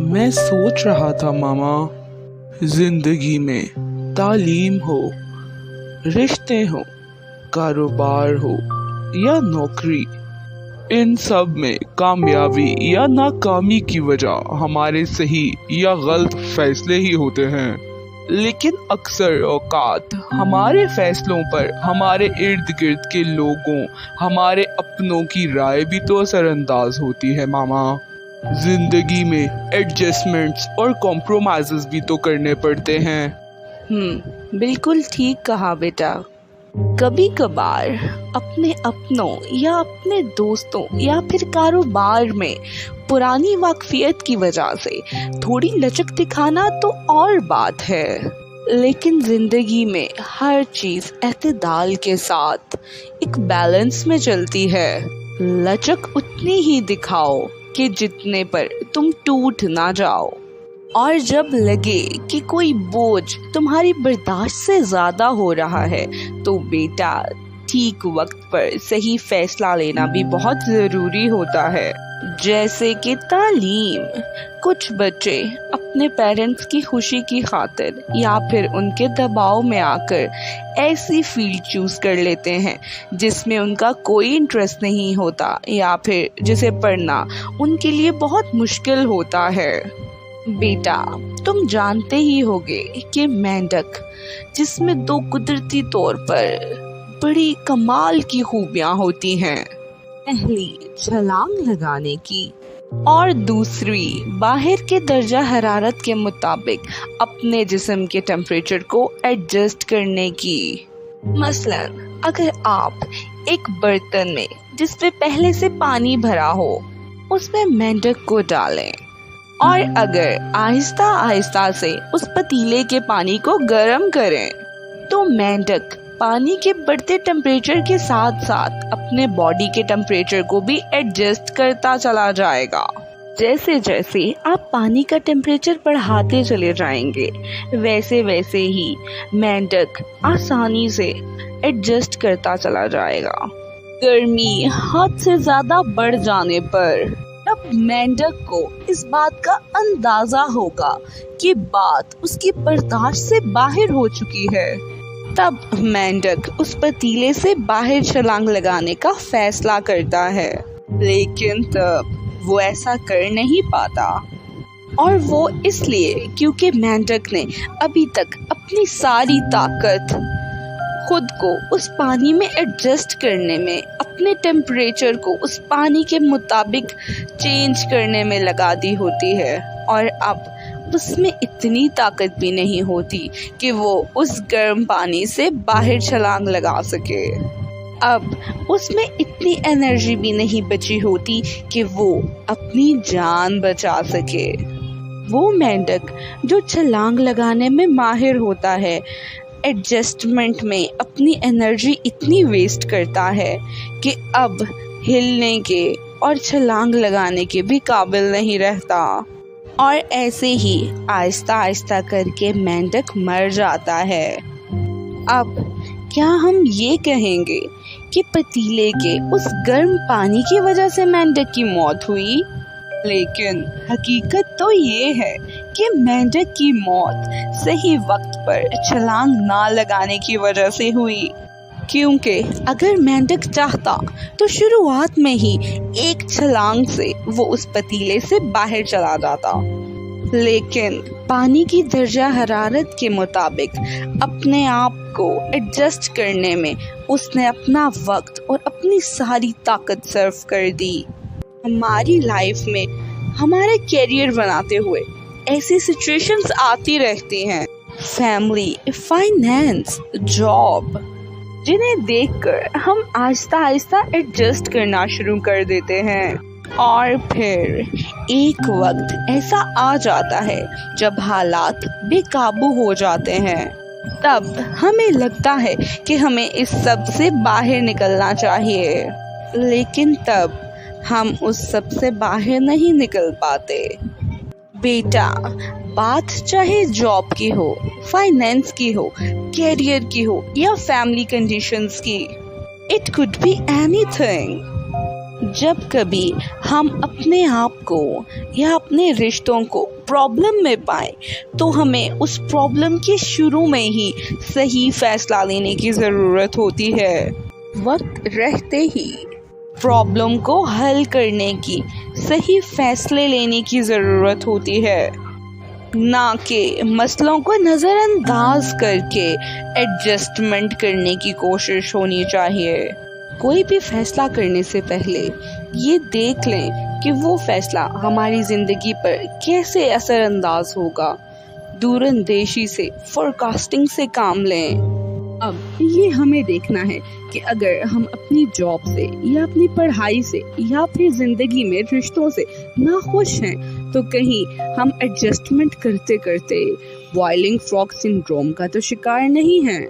मैं सोच रहा था मामा, जिंदगी में तालीम हो, रिश्ते हो, कारोबार हो या नौकरी, इन सब में कामयाबी या नाकामी की वजह हमारे सही या गलत फैसले ही होते हैं। लेकिन अक्सर औकात हमारे फैसलों पर हमारे इर्द गिर्द के लोगों, हमारे अपनों की राय भी तो असरअंदाज होती है मामा। जिंदगी में एडजस्टमेंट्स और कॉम्प्रोमाइजेस भी तो करने पड़ते हैं। बिल्कुल ठीक कहा बेटा। कभी कभार अपने अपनों या अपने दोस्तों या फिर कारोबार में पुरानी वाकफियत की वजह से थोड़ी लचक दिखाना तो और बात है, लेकिन जिंदगी में हर चीज एतदाल के साथ एक बैलेंस में चलती है। लचक उतनी ही दिखाओ कि जितने पर तुम टूट ना जाओ, और जब लगे कि कोई बोझ तुम्हारी बर्दाश्त से ज्यादा हो रहा है तो बेटा ठीक वक्त पर सही फैसला लेना भी बहुत जरूरी होता है। जैसे कि तालीम। कुछ बच्चे अपने पेरेंट्स की खुशी की खातिर या फिर उनके दबाव में आकर ऐसी फील्ड चूज कर लेते हैं जिसमें उनका कोई इंटरेस्ट नहीं होता या फिर जिसे पढ़ना उनके लिए बहुत मुश्किल होता है। बेटा तुम जानते ही होगे कि मेंढक, जिसमें दो कुदरती तौर पर बड़ी कमाल की खूबियां होती हैं, पहली छलांग लगाने की और दूसरी बाहर के दर्जा हरारत के मुताबिक अपने जिस्म के टेम्परेचर को एडजस्ट करने की। मसलन अगर आप एक बर्तन में जिसमें पहले से पानी भरा हो उसमें मेंढक को डालें, और अगर आहिस्ता आहिस्ता से उस पतीले के पानी को गर्म करें तो मेंढक पानी के बढ़ते टेम्परेचर के साथ साथ अपने बॉडी के टेम्परेचर को भी एडजस्ट करता चला जाएगा। जैसे जैसे आप पानी का टेम्परेचर बढ़ाते चले जाएंगे वैसे वैसे ही मेंढक आसानी से एडजस्ट करता चला जाएगा। गर्मी हद से ज्यादा बढ़ जाने पर तब मेंढक को इस बात का अंदाजा होगा कि बात उसकी बर्दाश्त से बाहर हो चुकी है। तब मेंढक उस पतीले से बाहर छलांग लगाने का फैसला करता है, लेकिन तब वो ऐसा कर नहीं पाता, और वो इसलिए क्योंकि मेंढक ने अभी तक अपनी सारी ताकत खुद को उस पानी में एडजस्ट करने में, अपने टेम्परेचर को उस पानी के मुताबिक चेंज करने में लगा दी होती है, और अब उसमें इतनी ताकत भी नहीं होती कि वो उस गर्म पानी से बाहर छलांग लगा सके। अब उसमें इतनी एनर्जी भी नहीं बची होती कि वो अपनी जान बचा सके। वो मेंढक जो छलांग लगाने में माहिर होता है, एडजस्टमेंट में अपनी एनर्जी इतनी वेस्ट करता है कि अब हिलने के और छलांग लगाने के भी काबिल नहीं रहता, और ऐसे ही आहिस्ता आहिस्ता करके मेंढक मर जाता है। अब क्या हम ये कहेंगे कि पतीले के उस गर्म पानी की वजह से मेंढक की मौत हुई? लेकिन हकीकत तो ये है कि मेंढक की मौत सही वक्त पर छलांग ना लगाने की वजह से हुई, क्योंकि अगर मेंढक चाहता तो शुरुआत में ही एक छलांग से वो उस पतीले से बाहर चला जाता, लेकिन पानी की दर्जा हरारत के मुताबिक अपने आप को एडजस्ट करने में उसने अपना वक्त और अपनी सारी ताकत सर्व कर दी। हमारी लाइफ में हमारे कैरियर बनाते हुए ऐसी सिचुएशंस आती रहती हैं, फैमिली, फाइनेंस, जॉब, जिन्हें देखकर हम आहिस्ता आहिस्ता एडजस्ट करना शुरू कर देते हैं, और फिर एक वक्त ऐसा आ जाता है जब हालात बेकाबू हो जाते हैं। तब हमें लगता है कि हमें इस सब से बाहर निकलना चाहिए, लेकिन तब हम उस सब से बाहर नहीं निकल पाते। बेटा बात चाहे जॉब की हो, फाइनेंस की हो, कैरियर की हो या फैमिली कंडीशंस की, इट कुड बी एनीथिंग। जब कभी हम अपने आप को या अपने रिश्तों को प्रॉब्लम में पाए तो हमें उस प्रॉब्लम के शुरू में ही सही फैसला लेने की ज़रूरत होती है। वक्त रहते ही प्रॉब्लम को हल करने की सही फैसले लेने की ज़रूरत होती है, ना कि मसलों को नज़रअंदाज करके एडजस्टमेंट करने की कोशिश होनी चाहिए। कोई भी फैसला करने से पहले ये देख लें कि वो फैसला हमारी ज़िंदगी पर कैसे असरअंदाज होगा। दूरंदेशी से, फोरकास्टिंग से काम लें। अब ये हमें देखना है कि अगर हम अपनी जॉब से या अपनी पढ़ाई से या फिर ज़िंदगी में रिश्तों से नाखुश हैं तो कहीं हम एडजस्टमेंट करते करते बॉइलिंग फ्रॉग सिंड्रोम का तो शिकार नहीं हैं।